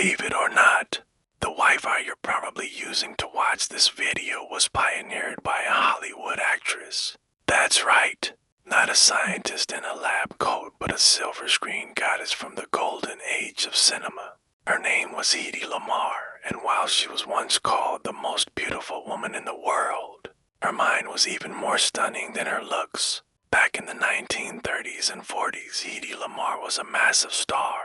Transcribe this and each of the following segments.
Believe it or not, the Wi-Fi you're probably using to watch this video was pioneered by a Hollywood actress. That's right, not a scientist in a lab coat, but a silver screen goddess from the golden age of cinema. Her name was Hedy Lamarr, and while she was once called the most beautiful woman in the world, her mind was even more stunning than her looks. Back in the 1930s and 40s, Hedy Lamarr was a massive star.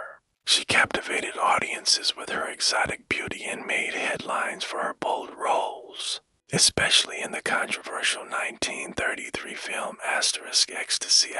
She captivated audiences with her exotic beauty and made headlines for her bold roles, especially in the controversial 1933 film Ecstasy.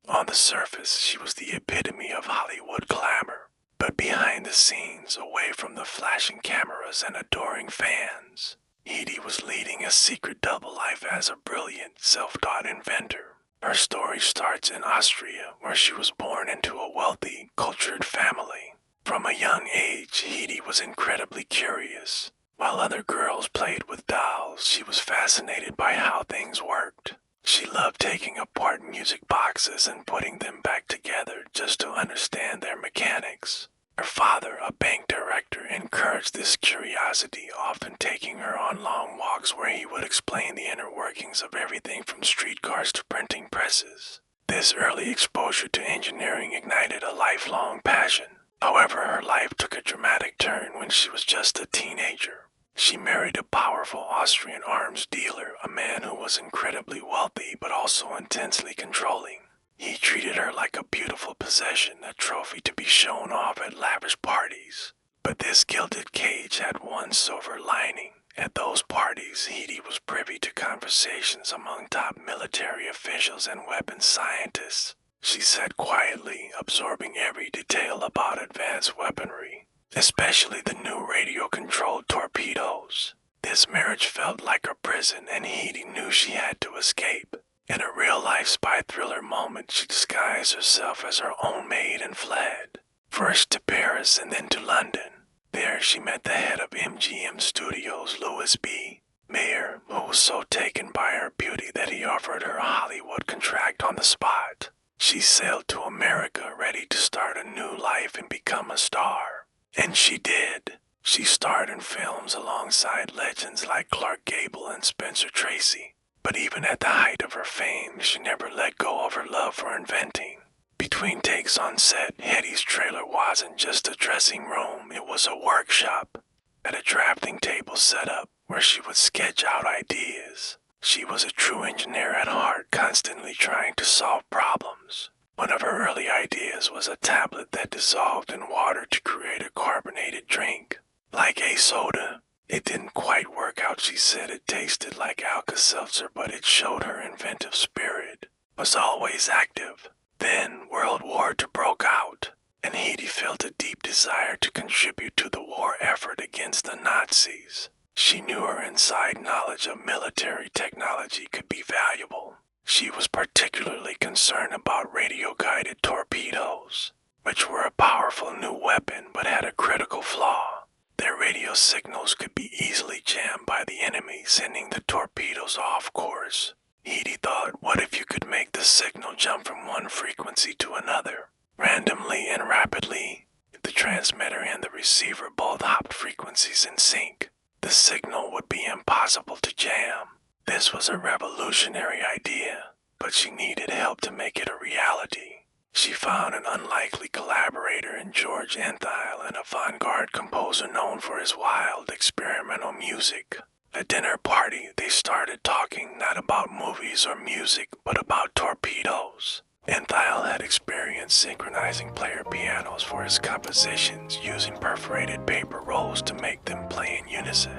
On the surface, she was the epitome of Hollywood glamour, but behind the scenes, away from the flashing cameras and adoring fans, Hedy was leading a secret double life as a brilliant, self-taught inventor. Her story starts in Austria, where she was born into a wealthy, cultured family. From a young age, Hedy was incredibly curious. While other girls played with dolls, she was fascinated by how things worked. She loved taking apart music boxes and putting them back together just to understand their mechanics. Her father, a bank director, encouraged this curiosity, often taking her on long walks where he would explain the inner workings of everything from streetcars to printing presses. This early exposure to engineering ignited a lifelong passion. However, her life took a dramatic turn when she was just a teenager. She married a powerful Austrian arms dealer, a man who was incredibly wealthy but also intensely controlling. He treated her like a beautiful possession, a trophy to be shown off at lavish parties. But this gilded cage had one silver lining. At those parties, Hedy was privy to conversations among top military officials and weapons scientists. She sat quietly, absorbing every detail about advanced weaponry, especially the new radio-controlled torpedoes. This marriage felt like a prison, and Hedy knew she had to escape. In a real-life spy thriller moment, she disguised herself as her own maid and fled, first to Paris and then to London. There she met the head of MGM Studios, Louis B. Mayer, who was so taken by her beauty that he offered her a Hollywood contract on the spot. She sailed to America, ready to start a new life and become a star. And she did. She starred in films alongside legends like Clark Gable and Spencer Tracy. But even at the height of her fame, she never let go of her love for inventing. Between takes on set, Hedy's trailer wasn't just a dressing room, it was a workshop. At a drafting table set up where she would sketch out ideas. She was a true engineer at heart, constantly trying to solve problems. One of her early ideas was a tablet that dissolved in water to create a carbonated drink, like a soda. It didn't quite work out, she said. It tasted like Alka-Seltzer, but it showed her inventive spirit was always active. Then World War II broke out, and Hedy felt a deep desire to contribute to the war effort against the Nazis. She knew her inside knowledge of military technology could be valuable. She was particularly concerned about radio-guided torpedoes, which were a powerful new weapon but had a critical flaw. Their radio signals could be easily jammed by the enemy, sending the torpedoes off course. Hedy thought, what if you could make the signal jump from one frequency to another, randomly and rapidly? If the transmitter and the receiver both hopped frequencies in sync, the signal would be impossible to jam. This was a revolutionary idea, but she needed help to make it a reality. She found an unlikely collaborator in George Enthile, an avant-garde composer known for his wild, experimental music. At a dinner party, they started talking not about movies or music, but about torpedoes. Enthile had experience synchronizing player pianos for his compositions, using perforated paper rolls to make them play in unison.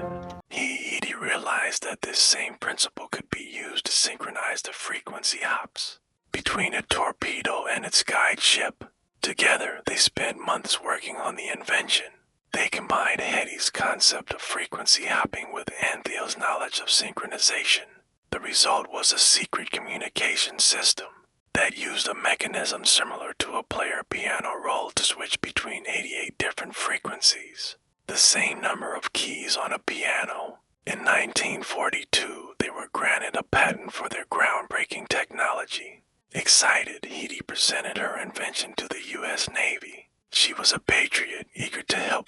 Hedy realized that this same principle could be used to synchronize the frequency hops between a torpedo and its guide ship. Together, they spent months working on the invention. They combined Hedy's concept of frequency hopping with Enthile's knowledge of synchronization. The result was a secret communication system that used a mechanism similar to a player piano roll to switch between 88 different frequencies, the same number of keys on a piano. In 1942, they were granted a patent for their groundbreaking technology. Excited, Hedy presented her invention to the U.S. Navy. She was a patriot, eager to help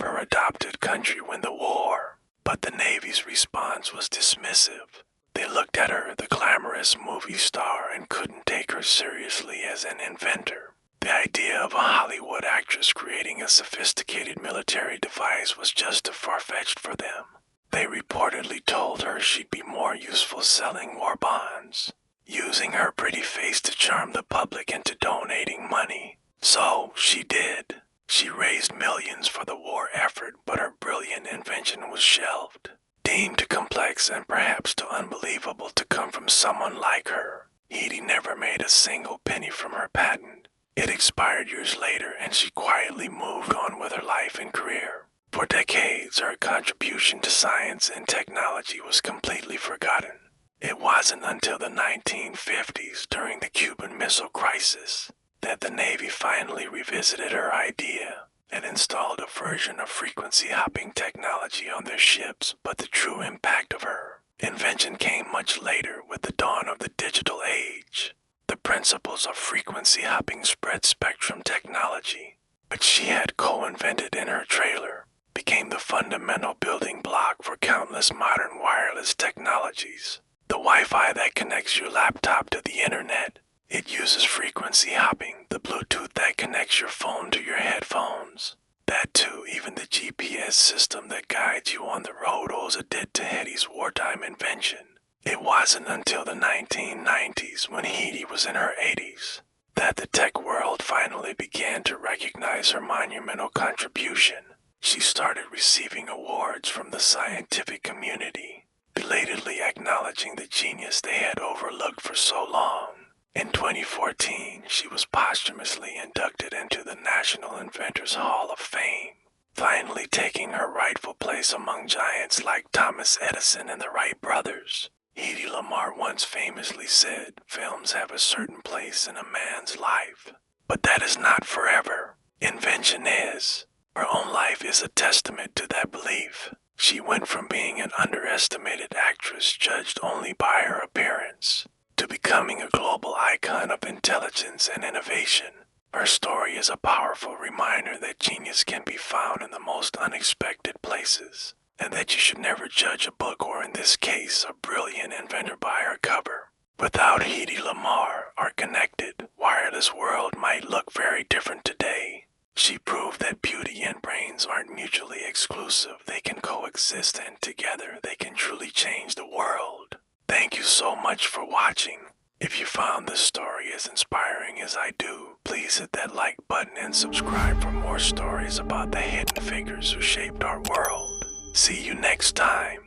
country win the war. But the Navy's response was dismissive. They looked at her, the glamorous movie star, and couldn't take her seriously as an inventor. The idea of a Hollywood actress creating a sophisticated military device was just too far-fetched for them. They reportedly told her she'd be more useful selling war bonds, using her pretty face to charm the public into donating money. So she did. She raised millions for the war effort, but her brilliant invention was shelved, deemed too complex and perhaps too unbelievable to come from someone like her. Hedy never made a single penny from her patent. It expired years later, and she quietly moved on with her life and career. For decades, her contribution to science and technology was completely forgotten. It wasn't until the 1950s, during the Cuban Missile Crisis, that the Navy finally revisited her idea and installed a version of frequency hopping technology on their ships. But the true impact of her invention came much later, with the dawn of the digital age. The principles of frequency hopping spread spectrum technology, which she had co-invented in her trailer, became the fundamental building block for countless modern wireless technologies. The Wi-Fi that connects your laptop to the internet. It uses frequency hopping, the Bluetooth that connects your phone to your headphones. That too, even the GPS system that guides you on the road owes a debt to Hedy's wartime invention. It wasn't until the 1990s, when Hedy was in her 80s, that the tech world finally began to recognize her monumental contribution. She started receiving awards from the scientific community, belatedly acknowledging the genius they had overlooked for so long. In 2014, she was posthumously inducted into the National Inventors Hall of Fame, finally taking her rightful place among giants like Thomas Edison and the Wright brothers. Hedy Lamarr once famously said, "Films have a certain place in a man's life, but that is not forever. Invention is." Her own life is a testament to that belief. She went from being an underestimated actress judged only by her appearance to becoming a global icon of intelligence and innovation. Her story is a powerful reminder that genius can be found in the most unexpected places, and that you should never judge a book, or in this case, a brilliant inventor, by her cover. Without Hedy Lamarr, our connected, wireless world might look very different today. She proved that beauty and brains aren't mutually exclusive. They can coexist, and together they can truly change the world. Thank you so much for watching. If you found this story as inspiring as I do, please hit that like button and subscribe for more stories about the hidden figures who shaped our world. See you next time.